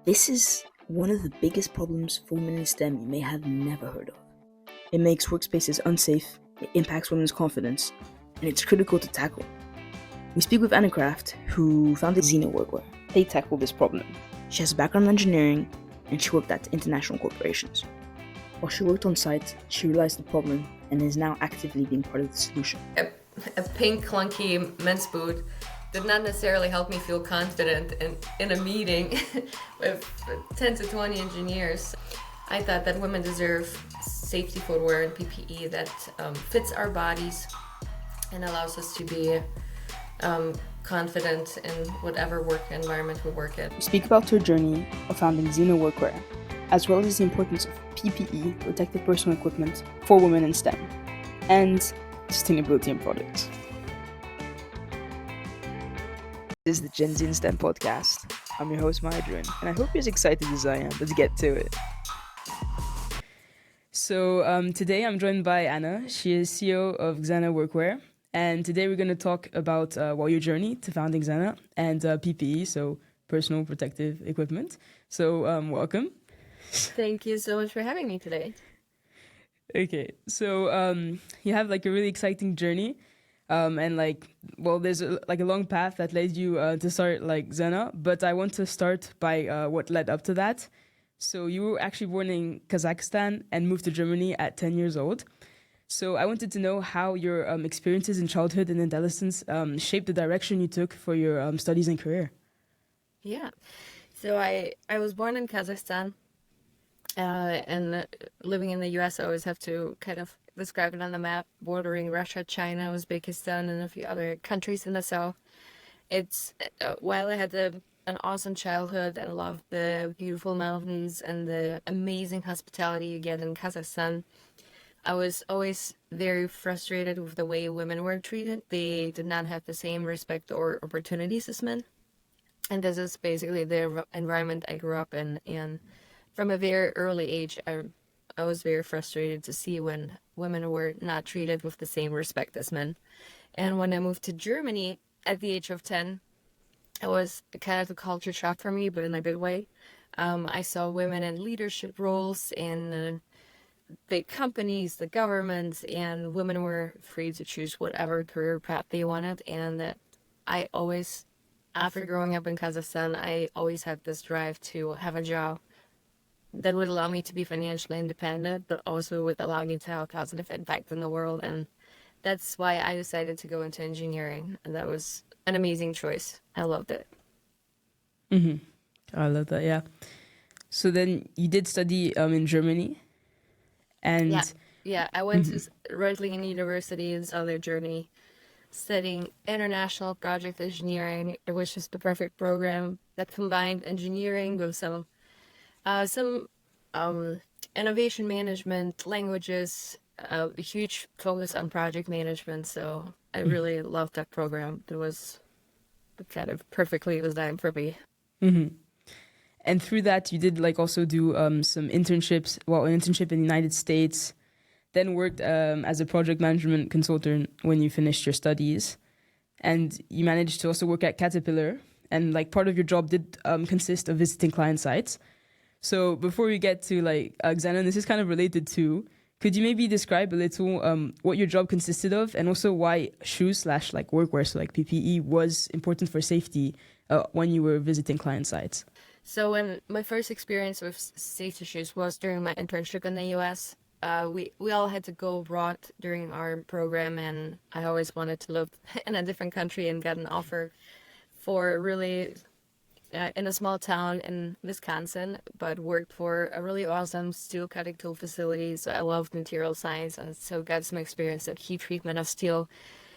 This is one of the biggest problems for women in STEM you may have never heard of. It makes workspaces unsafe, it impacts women's confidence, and it's critical to tackle. We speak with Ana Kraft, who founded Xena Workwear. They tackle this problem. She has a background in engineering, and she worked at international corporations. While she worked on site, she realized the problem and is now actively being part of the solution. A pink clunky men's boot did not necessarily help me feel confident in a meeting with 10 to 20 engineers. I thought that women deserve safety footwear and PPE that fits our bodies and allows us to be confident in whatever work environment we work in. We speak about her journey of founding Xena Workwear, as well as the importance of PPE, protective personal equipment, for women in STEM, and sustainability in products. This is the Gen Z in STEM podcast. I'm your host, Myadrin, and I hope you're as excited as I am. Let's get to it. So today I'm joined by Anna. She is CEO of Xena Workwear. And today we're going to talk about your journey to founding Xena and PPE, so personal protective equipment. So welcome. Thank you so much for having me today. Okay, so you have like a really exciting journey, and there's a long path that led you to start like Xena. But I want to start by what led up to that. So you were actually born in Kazakhstan and moved to Germany at 10 years old. So I wanted to know how your experiences in childhood and adolescence shaped the direction you took for your studies and career. Yeah, so I was born in Kazakhstan, and living in the US, I always have to kind of describe it on the map, bordering Russia, China, Uzbekistan, and a few other countries in the south. It's while I had an awesome childhood and loved the beautiful mountains and the amazing hospitality you get in Kazakhstan, I was always very frustrated with the way women were treated. They did not have the same respect or opportunities as men. And this is basically the environment I grew up in. And from a very early age, I was very frustrated to see when women were not treated with the same respect as men. And when I moved to Germany at the age of 10, it was kind of a culture shock for me, but in a good way. I saw women in leadership roles in big companies, the government, and women were free to choose whatever career path they wanted. And that I always, after growing up in Kazakhstan, I always had this drive to have a job that would allow me to be financially independent, but also would allow me to have a positive impact in the world. And that's why I decided to go into engineering. And that was an amazing choice. I loved it. Mm-hmm. I love that, yeah. So then you did study in Germany. And yeah, I went to Reutlingen University in Southern Germany, studying international project engineering. It was just the perfect program that combined engineering with some innovation management, languages, a huge focus on project management. So I really loved that program. It was kind of perfectly designed for me. Mm-hmm. And through that, you did also do some internships. Well, an internship in the United States, then worked as a project management consultant when you finished your studies. And you managed to also work at Caterpillar. And part of your job did consist of visiting client sites. So before we get to Xena, this is kind of related to, could you maybe describe a little what your job consisted of, and also why shoes / workwear, so PPE, was important for safety when you were visiting client sites? So when my first experience with safety shoes was during my internship in the US. We all had to go abroad during our program, and I always wanted to live in a different country and got an offer for really in a small town in Wisconsin, but worked for a really awesome steel cutting tool facility. So I loved material science, and so got some experience at heat treatment of steel.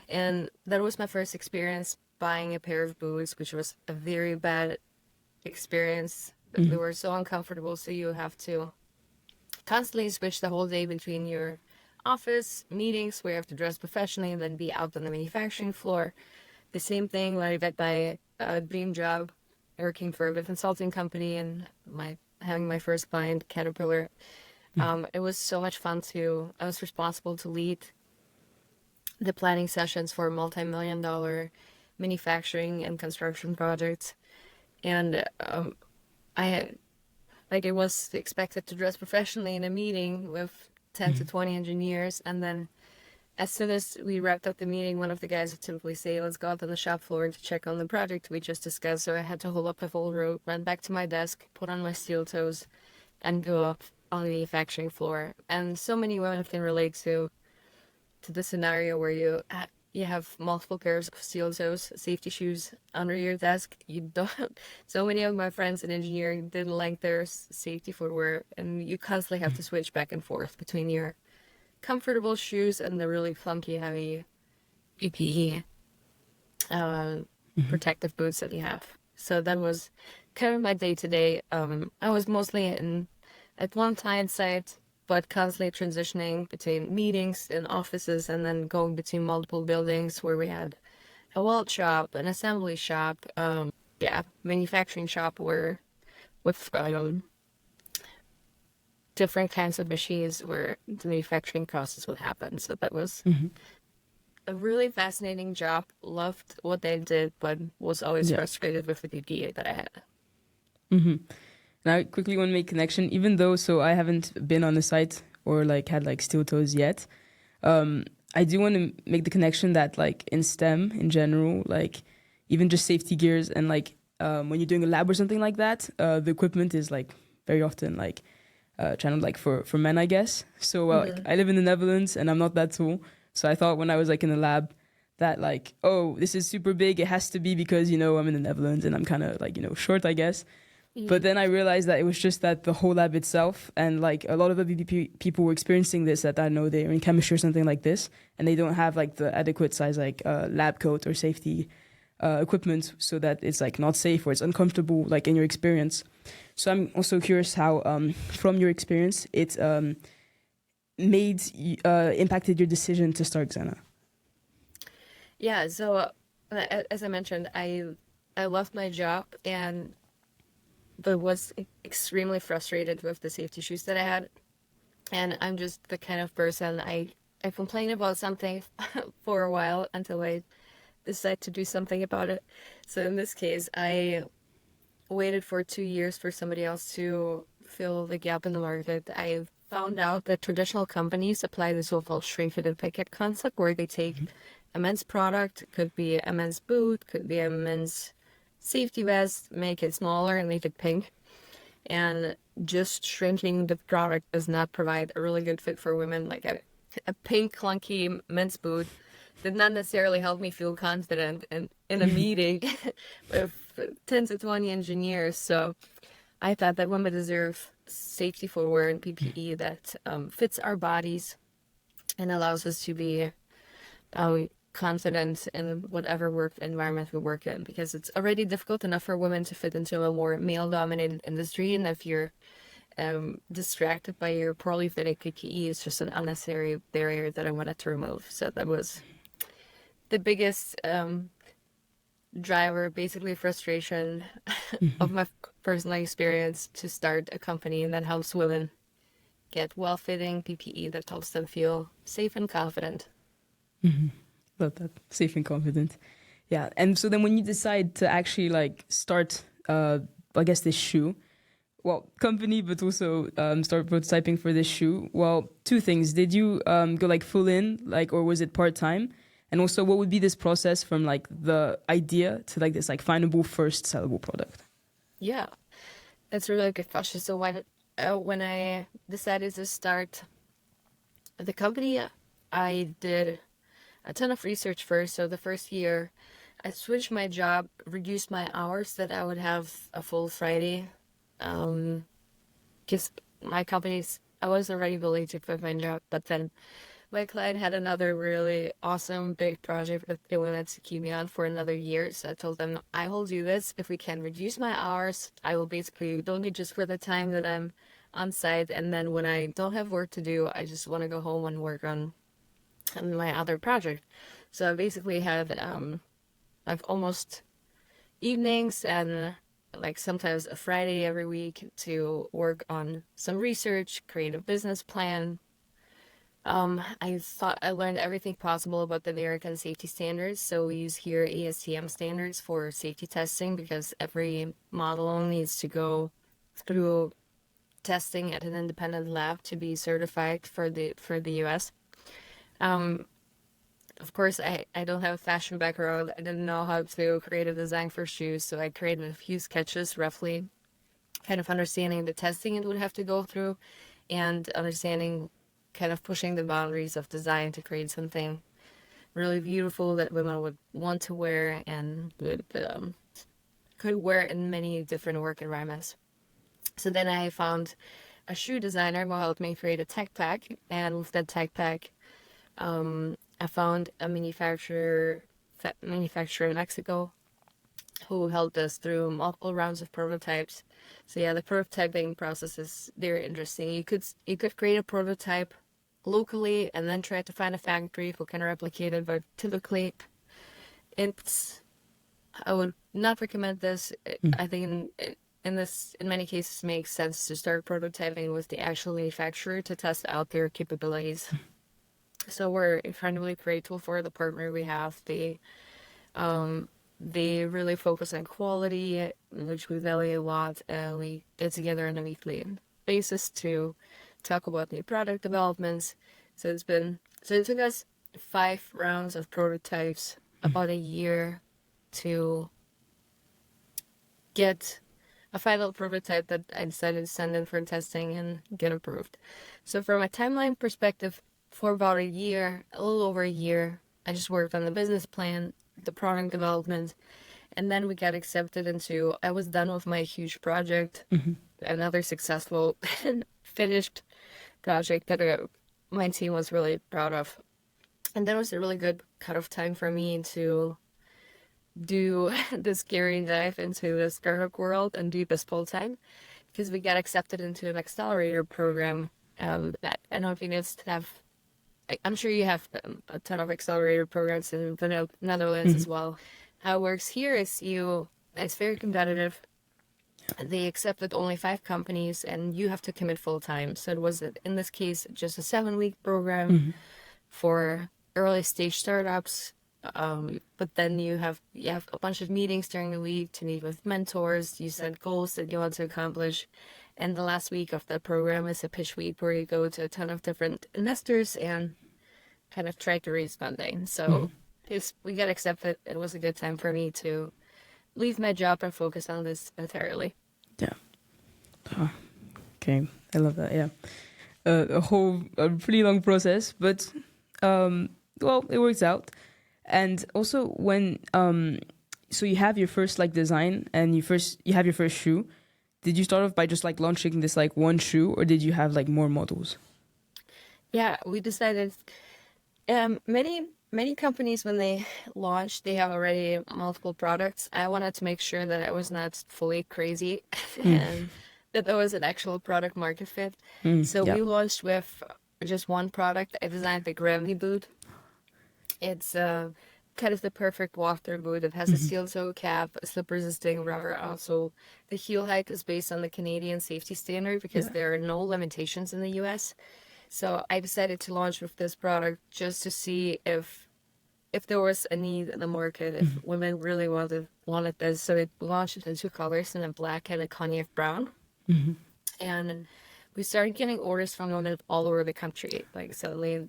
And that was my first experience buying a pair of boots, which was a very bad experience. They were so uncomfortable, so you have to constantly switch the whole day between your office meetings where you have to dress professionally and then be out on the manufacturing floor. The same thing when I got my dream job working for a consulting company and having my first client, Caterpillar. It was so much fun I was responsible to lead the planning sessions for multi-million-dollar manufacturing and construction projects. And I like it was expected to dress professionally in a meeting with 10 to 20 engineers, and then as soon as we wrapped up the meeting, one of the guys would typically say, let's go out on the shop floor to check on the project we just discussed. So I had to hold up a full rope, run back to my desk, put on my steel toes, and go up on the manufacturing floor. And so many women can relate to the scenario where you have multiple pairs of steel toes, safety shoes under your desk. You don't. So many of my friends in engineering didn't like their safety footwear, and you constantly have to switch back and forth between your comfortable shoes and the really funky, heavy PPE protective boots that you have. So that was kind of my day to day. I was mostly at one client site, but constantly transitioning between meetings in offices and then going between multiple buildings where we had a weld shop, an assembly shop, manufacturing shop where with different kinds of machines where the manufacturing process would happen. So that was a really fascinating job. Loved what they did, but was always frustrated with the PPE that I had. And I quickly want to make connection, even though I haven't been on the site or like had like steel toes yet. I do want to make the connection that like in STEM in general, like even just safety gears and like when you're doing a lab or something like that, the equipment is like very often like channeled like for men, I guess. So like, I live in the Netherlands and I'm not that tall. So I thought when I was like in the lab that like, oh, this is super big. It has to be because, you know, I'm in the Netherlands and I'm kind of like, you know, short, I guess. But then I realized that it was just that the whole lab itself, and like a lot of the people were experiencing this, that I know they're in chemistry or something like this, and they don't have like the adequate size like lab coat or safety equipment, so that it's like not safe or it's uncomfortable like in your experience. So I'm also curious how from your experience it impacted your decision to start Xena. Yeah, so as I mentioned, I left my job but was extremely frustrated with the safety shoes that I had. And I'm just the kind of person, I complain about something for a while until I decide to do something about it. So in this case, I waited for 2 years for somebody else to fill the gap in the market. I found out that traditional companies apply the so-called shrink it and pick it concept, where they take a men's product, could be a men's boot, could be a men's safety vest, make it smaller and make it pink. And just shrinking the product does not provide a really good fit for women. Like a pink clunky men's boot did not necessarily help me feel confident in a meeting with 10 to 20 engineers. So I thought that women deserve safety footwear and PPE that fits our bodies and allows us to be confident in whatever work environment we work in, because it's already difficult enough for women to fit into a more male-dominated industry, and if you're distracted by your poorly fitting PPE, it's just an unnecessary barrier that I wanted to remove. So that was the biggest driver, basically frustration of my personal experience to start a company that helps women get well-fitting PPE that helps them feel safe and confident. Love that. Safe and confident. Yeah. And so then when you decide to actually like start, I guess this shoe, well, company, but also start prototyping for this shoe. Well, two things. Did you go like full in, like, or was it part-time? And also what would be this process from like the idea to like this like findable first sellable product? Yeah, that's a really good question. So when I decided to start the company, I did a ton of research first. So the first year I switched my job, reduced my hours that I would have a full Friday. Because I was already willing to quit my job, but then my client had another really awesome big project that they wanted to keep me on for another year. So I told them, I will do this if we can reduce my hours. I will basically only just for the time that I'm on site, and then when I don't have work to do, I just want to go home and work on my other project. So I basically had I've almost evenings and like sometimes a Friday every week to work on some research, create a business plan. I thought I learned everything possible about the American safety standards. So we use here ASTM standards for safety testing, because every model needs to go through testing at an independent lab to be certified for the US. Of course, I don't have a fashion background. I didn't know how to create a design for shoes, so I created a few sketches roughly, kind of understanding the testing it would have to go through and understanding, kind of pushing the boundaries of design to create something really beautiful that women would want to wear and could wear in many different work environments. So then I found a shoe designer who helped me create a tech pack, and with that tech pack, I found a manufacturer in Mexico who helped us through multiple rounds of prototypes. So yeah, the prototyping process is very interesting. You could create a prototype locally and then try to find a factory who can replicate it, but typically I would not recommend this. I think in many cases it makes sense to start prototyping with the actual manufacturer to test out their capabilities. So we're incredibly grateful for the partner we have. They really focus on quality, which we value a lot. We get together on a weekly basis to talk about new product developments. So it took us 5 rounds of prototypes, about a year to get a final prototype that I decided to send in for testing and get approved. So from a timeline perspective, for about a little over a year, I just worked on the business plan, the product development, and then we got accepted into, I was done with my huge project, another successful finished project that my team was really proud of. And that was a really good cutoff time for me to do the scary dive into the startup world and do this full time, because we got accepted into an accelerator program. That I don't know if you guys have. I'm sure you have a ton of accelerator programs in the Netherlands as well. How it works here is it's very competitive. They accepted only 5 companies and you have to commit full time. So it was, in this case, just a 7-week program for early stage startups. But then you have a bunch of meetings during the week to meet with mentors. You set goals that you want to accomplish. And the last week of the program is a pitch week where you go to a ton of different investors and kind of try to raise funding. So we got accepted. It was a good time for me to leave my job and focus on this entirely. Yeah. Oh, okay. I love that. Yeah. A pretty long process, but well, it works out. And also when so you have your first like design and you have your first shoe. Did you start off by just like launching this like one shoe, or did you have like more models? Yeah, we decided many companies, when they launch, they have already multiple products. I wanted to make sure that I was not fully crazy and that there was an actual product market fit. So we launched with just one product. I designed the Gravity boot. It's kind of the perfect walk-through boot. It has a steel toe cap, a slip-resisting rubber outsole. The heel height is based on the Canadian safety standard because there are no limitations in the US. So I decided to launch with this product just to see if there was a need in the market, if women really wanted this. So it launched in 2 colors, in a black and a cognac brown. And we started getting orders from women all over the country. Like suddenly,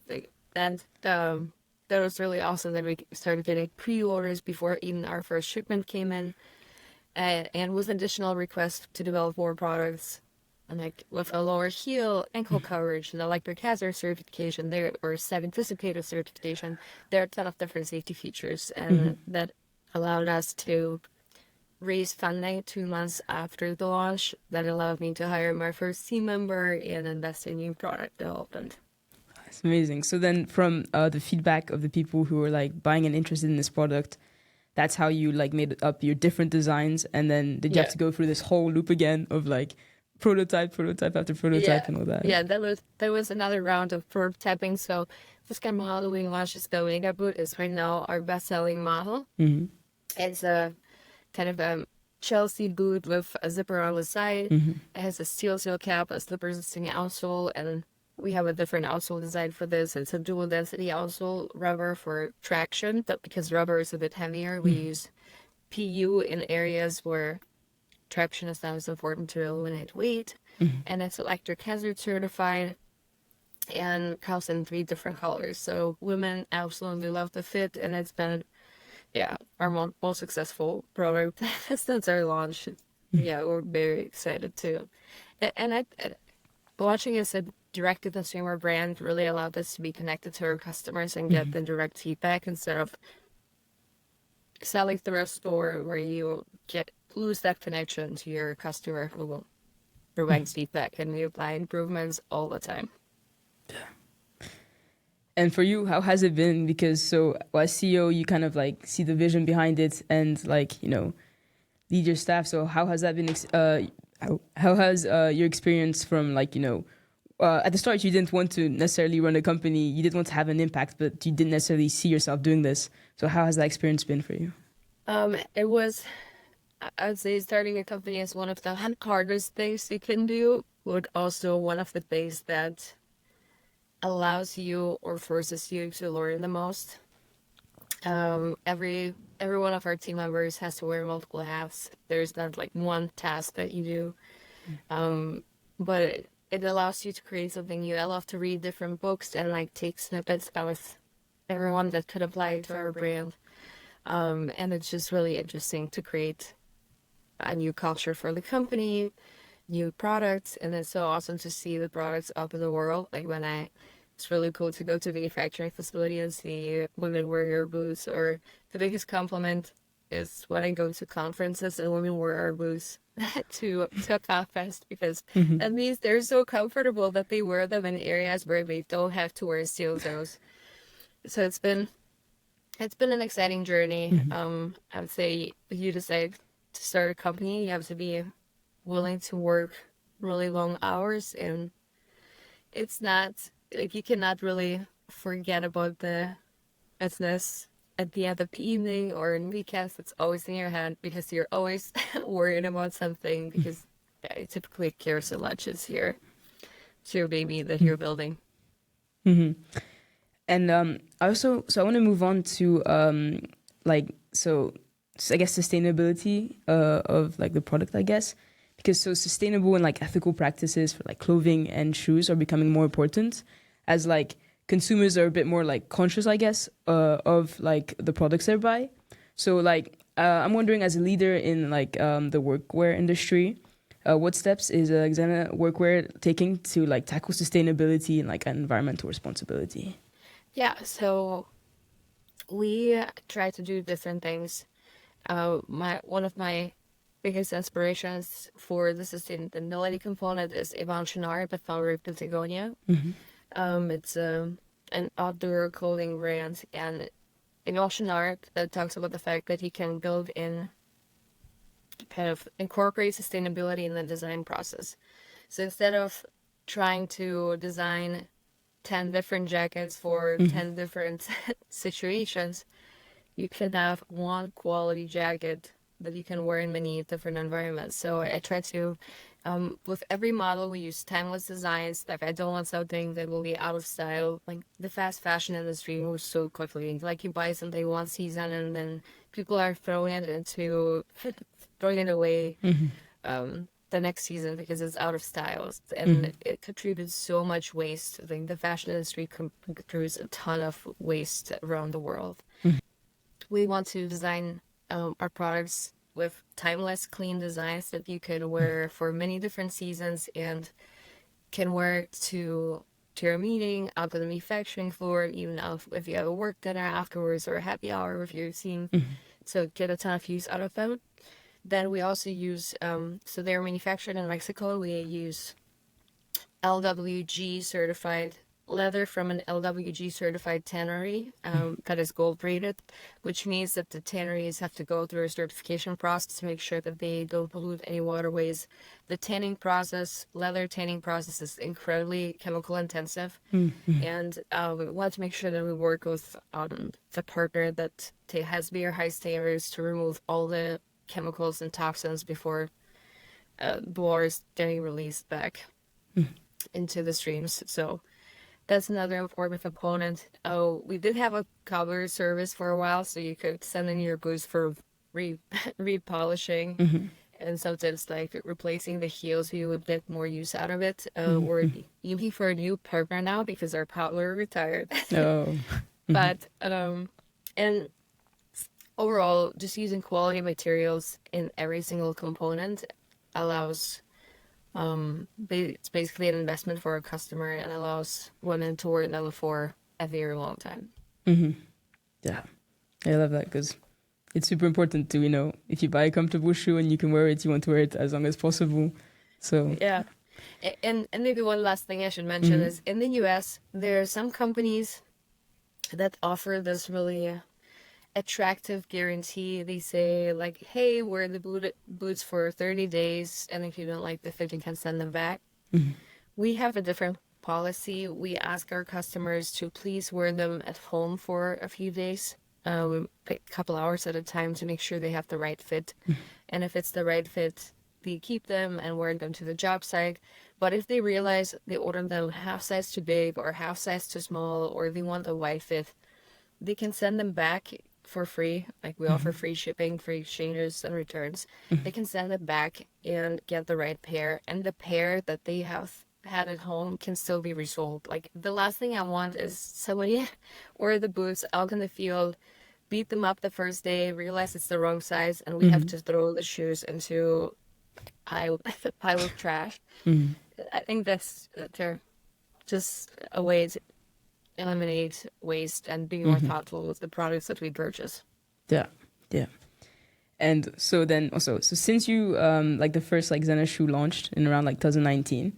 that was really awesome that we started getting pre-orders before even our first shipment came in, and with additional requests to develop more products, and like with a lower heel, ankle coverage, an electric hazard certification, or set anticipator certification. There are a ton of different safety features, and that allowed us to raise funding 2 months after the launch. That allowed me to hire my first team member and invest in new product development. It's amazing. So then from the feedback of the people who were like buying and interested in this product, that's how you like made up your different designs. And then did you have to go through this whole loop again of like prototype after prototype and all that? Yeah, there was another round of prototyping. So this kind of model we launched, is the Omega boot, is right now our best-selling model. It's a kind of a Chelsea boot with a zipper on the side. It has a steel toe cap, a slip-resisting outsole, and we have a different outsole design for this. It's a dual density outsole, rubber for traction, but because rubber is a bit heavier, we use PU in areas where traction is not as important to eliminate weight. And it's electric hazard certified and comes in 3 different colors. So women absolutely love the fit, and it's been, yeah, our most successful product since our launch. Yeah, we're very excited too. And launching as a direct-to-consumer brand really allowed us to be connected to our customers and get the direct feedback instead of selling through a store where you lose that connection to your customer who will provide feedback, and we apply improvements all the time. And for you, how has it been? Because so as CEO, you kind of like see the vision behind it and like, you know, lead your staff. So how has that been? How has your experience from like, you know, at the start, you didn't want to necessarily run a company. You didn't want to have an impact, but you didn't necessarily see yourself doing this. So how has that experience been for you? It was, I would say, starting a company is one of the hardest things you can do, but also one of the things that allows you or forces you to learn the most. Every one of our team members has to wear multiple hats. There's not like one task that you do, but it allows you to create something new. I love to read different books and like take snippets out of everyone that could apply to our brand. And it's just really interesting to create a new culture for the company, new products, and it's so awesome to see the products up in the world. Like it's really cool to go to the manufacturing facility and see women wear your boots, or the biggest compliment is when I go to conferences and women wear our boots to a conference, because that means they're so comfortable that they wear them in areas where they don't have to wear steel toes. So it's been an exciting journey. I would say if you decide to start a company, you have to be willing to work really long hours, and it's not like you cannot really forget about the business at the end of the evening or in weekends. It's always in your head because you're always worried about something, because it typically care so much as your baby that you're building. And I want to move on to so I guess sustainability of like the product, I guess, because so sustainable and like ethical practices for like clothing and shoes are becoming more important as like consumers are a bit more like conscious, I guess, of like the products they buy. So like I'm wondering, as a leader in like the workwear industry, what steps is Xena Workwear taking to like tackle sustainability and like environmental responsibility? Yeah, so we try to do different things. One of my biggest inspirations for the sustainability component is Evantionar, the founder of Patagonia. It's an outdoor clothing brand, and Evantionar talks about the fact that you can build in, kind of incorporate sustainability in the design process. So instead of trying to design 10 different jackets for 10 different situations, you can have one quality jacket that you can wear in many different environments. So I try to, with every model, we use timeless designs. Like, I don't want something that will be out of style. Like, the fast fashion industry moves so quickly. Like, you buy something one season and then people are throwing it away the next season because it's out of style. And it contributes so much waste. I think the fashion industry contributes a ton of waste around the world. We want to design our products with timeless, clean designs that you can wear for many different seasons and can wear to your meeting, out on the manufacturing floor, even if you have a work dinner afterwards or a happy hour with your team. So get a ton of use out of them. Then we also use, so they're manufactured in Mexico. We use LWG certified leather from an LWG certified tannery that is gold rated, which means that the tanneries have to go through a certification process to make sure that they don't pollute any waterways. The leather tanning process is incredibly chemical intensive, and we want to make sure that we work with the partner that has very high standards to remove all the chemicals and toxins before the water is getting released back into the streams. So that's another important component. Oh, we did have a cover service for a while, so you could send in your boots for repolishing. and sometimes like replacing the heels, we would get more use out of it. We're aiming for a new partner now because our partner retired. Oh. But and overall, just using quality materials in every single component allows it's basically an investment for a customer and allows women to wear level 4 a very long time. Yeah, I love that because it's super important to, if you buy a comfortable shoe and you can wear it, you want to wear it as long as possible. So yeah. And maybe one last thing I should mention is in the US, there are some companies that offer this really attractive guarantee. They say like, hey, wear the boots for 30 days, and if you don't like the fit, you can send them back. We have a different policy. We ask our customers to please wear them at home for a few days, we pick a couple hours at a time to make sure they have the right fit. And if it's the right fit, they keep them and wear them to the job site. But if they realize they ordered them half size too big or half size too small, or they want a wide fit, they can send them back for free. Like we offer free shipping, free exchanges and returns. They can send it back and get the right pair. And the pair that they have had at home can still be resold. Like the last thing I want is somebody wear the boots out in the field, beat them up the first day, realize it's the wrong size, and we have to throw the shoes into a pile of trash. I think that's just a way to eliminate waste and be more thoughtful with the products that we purchase. Yeah. And so then also, so since you like the first like Xena shoe launched in around like 2019,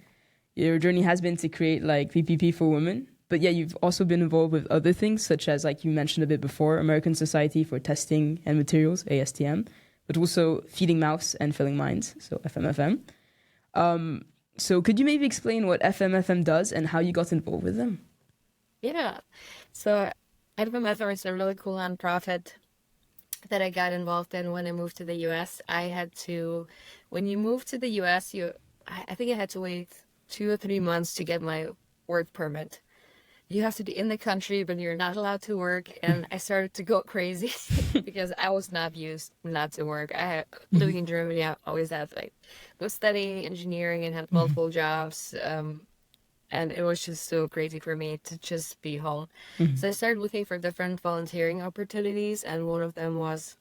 your journey has been to create like VPP for women. But yeah, you've also been involved with other things, such as like you mentioned a bit before, American Society for Testing and Materials, ASTM, but also Feeding Mouths and Filling Minds, so FMFM. So could you maybe explain what FMFM does and how you got involved with them? Yeah. So FMFM is a really cool nonprofit that I got involved in when I moved to the US. When you move to the US, I think I had to wait 2 or 3 months to get my work permit. You have to be in the country, but you're not allowed to work. And I started to go crazy because I was not used not to work. Living in Germany, I always had was studying engineering and had multiple jobs. And it was just so crazy for me to just be home. So I started looking for different volunteering opportunities, and one of them was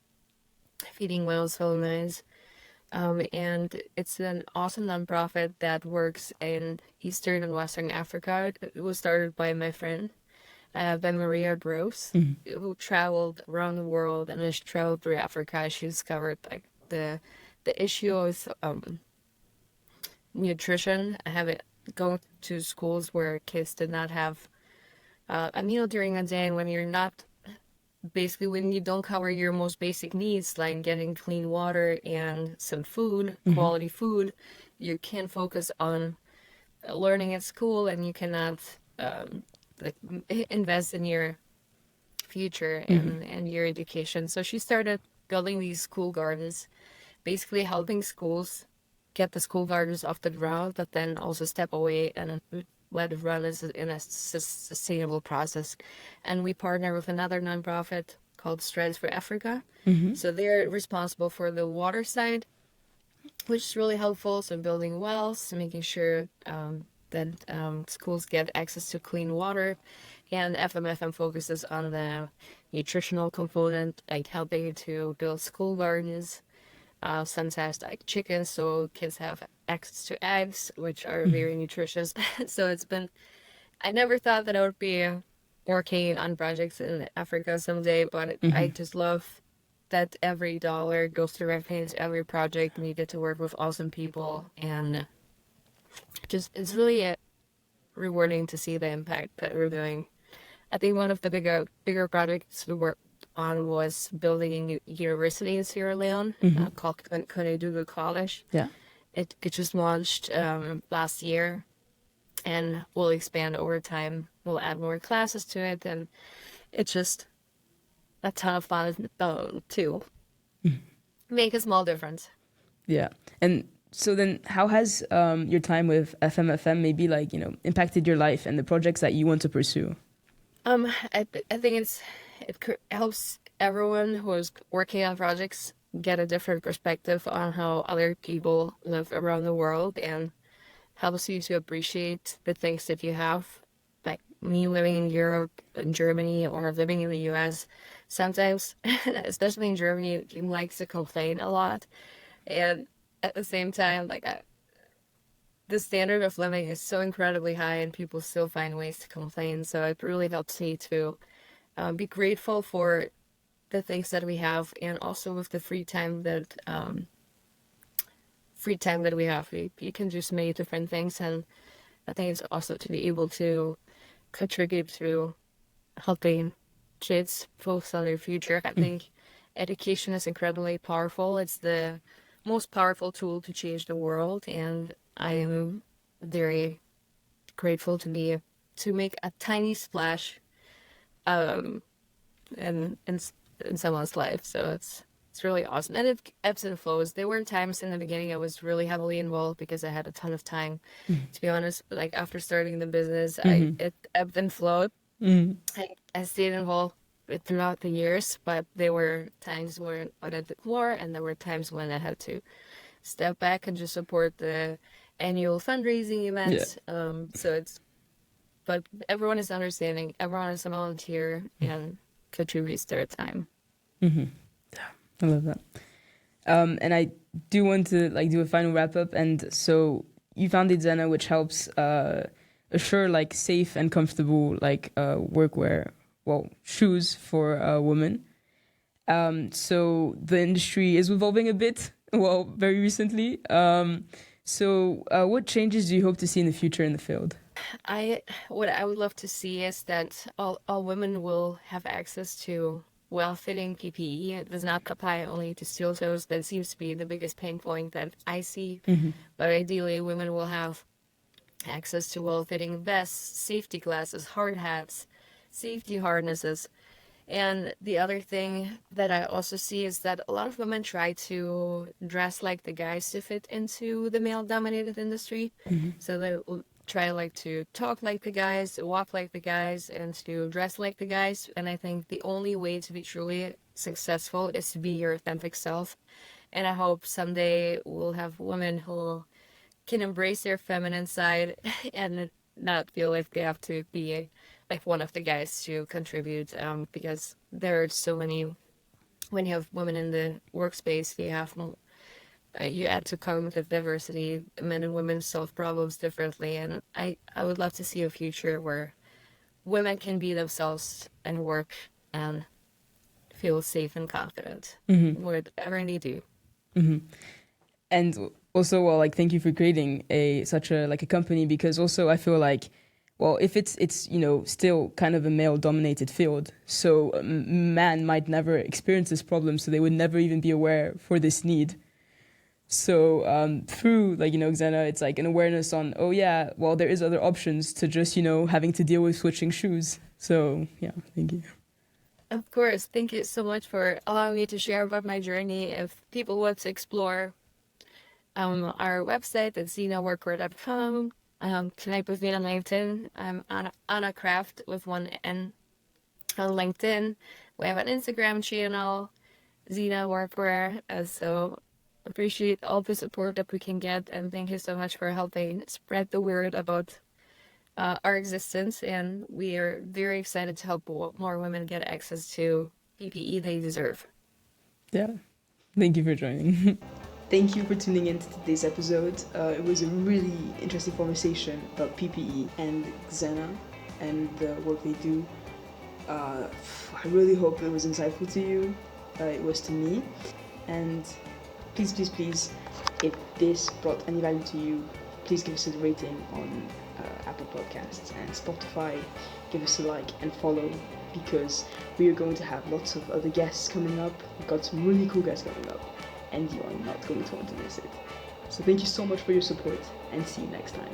Feeding Whales, Filling Minds. And it's an awesome nonprofit that works in Eastern and Western Africa. It was started by my friend, by Maria Gross, who traveled around the world, and as she traveled through Africa, she discovered like the issue of nutrition. Going to schools where kids did not have a meal during a day, and when you don't cover your most basic needs, like getting clean water and some food, quality food, you can't focus on learning at school, and you cannot invest in your future and your education. So she started building these school gardens, basically helping schools get the school gardens off the ground, but then also step away and let it run in a sustainable process. And we partner with another nonprofit called Strides for Africa. So they're responsible for the water side, which is really helpful. So building wells, making sure that schools get access to clean water. And FMFM focuses on the nutritional component, like helping to build school gardens. Sometimes like chickens, so kids have access to eggs, which are very nutritious. So I never thought that I would be working on projects in Africa someday, but I just love that every dollar goes directly into every project, and you get to work with awesome people, and it's really rewarding to see the impact that we're doing. I think one of the bigger projects we worked on was building a new university in Sierra Leone called Konedugu College. Yeah, it just launched last year, and will expand over time. We'll add more classes to it, and it's just a ton of fun to make a small difference. Yeah, and so then, how has your time with FMFM maybe impacted your life and the projects that you want to pursue? I think it helps everyone who is working on projects get a different perspective on how other people live around the world, and helps you to appreciate the things that you have. Like me living in Europe, in Germany, or living in the US, sometimes, especially in Germany, you like to complain a lot. And at the same time, the standard of living is so incredibly high, and people still find ways to complain. So it really helps me to be grateful for the things that we have, and also with the free time that we have, we can do so many different things. And I think it's also to be able to contribute to helping kids focus on their future. I think education is incredibly powerful. It's the most powerful tool to change the world, and I am very grateful to make a tiny splash um in someone's life. So it's really awesome, and it ebbs and flows. There were times in the beginning I was really heavily involved because I had a ton of time. To be honest, like after starting the business, it ebbed and flowed. I stayed involved throughout the years, but there were times where I did more, and there were times when I had to step back and just support the annual fundraising events. But everyone is understanding. Everyone is a volunteer and contributes their time. I love that. And I do want to do a final wrap up. And so you founded Xena, which helps assure safe and comfortable workwear, shoes for women. So the industry is evolving a bit, very recently. So what changes do you hope to see in the future in the field? What I would love to see is that all women will have access to well-fitting PPE. It does not apply only to steel toes. That seems to be the biggest pain point that I see. But ideally, women will have access to well-fitting vests, safety glasses, hard hats, safety harnesses. And the other thing that I also see is that a lot of women try to dress like the guys to fit into the male-dominated industry. So they will try to talk like the guys, walk like the guys, and to dress like the guys. And I think the only way to be truly successful is to be your authentic self. And I hope someday we'll have women who can embrace their feminine side and not feel like they have to be like one of the guys to contribute, because there are so many. When you have women in the workspace, you add to cognitive diversity. Men and women solve problems differently, and I would love to see a future where women can be themselves and work and feel safe and confident whatever they do. And also, thank you for creating such a company, because also I feel if it's still kind of a male-dominated field, so a man might never experience this problem, so they would never even be aware for this need. So through Xena, it's an awareness on, there is other options to just having to deal with switching shoes. So yeah, thank you. Of course, thank you so much for allowing me to share about my journey. If people want to explore our website at XenaWorkwear.com. Connect with me on LinkedIn. I'm Ana Kraft with one N on LinkedIn. We have an Instagram channel, Xena Workwear. So appreciate all the support that we can get, and thank you so much for helping spread the word about our existence. And we are very excited to help more women get access to PPE they deserve. Yeah, thank you for joining. Thank you for tuning in to today's episode. It was a really interesting conversation about PPE and Xena and the work they do. I really hope it was insightful to you. It was to me. And please, if this brought any value to you, please give us a rating on Apple Podcasts and Spotify. Give us a like and follow, because we are going to have lots of other guests coming up. We've got some really cool guests coming up, and you are not going to want to miss it. So thank you so much for your support, and see you next time.